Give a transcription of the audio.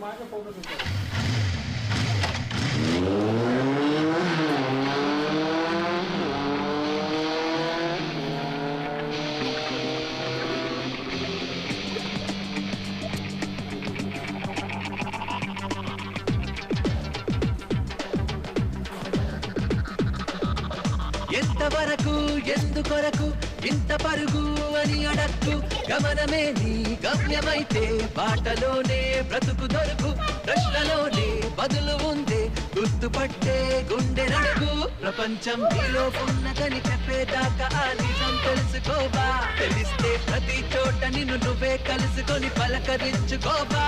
మాకే ఫోకస్ ఉంటుంది. ఎంతవరకు ఎందుకొరకు ఇంత పరుగు అని అడక్కు, గమనమే నీ గమ్యమైతే బాటలోనే బ్రతుకు దొరుకు, ప్రశ్నలోనే బదులు ఉందే గుర్తుపట్టే గుండె నడుగు. ప్రపంచం నీలో ఉన్నదని చెప్పేదాకా ఆ నిజం తెలుసుకోవా, తెలిస్తే ప్రతి చోట నిన్ను నువ్వే కలుసుకొని పలకరించుకోవా.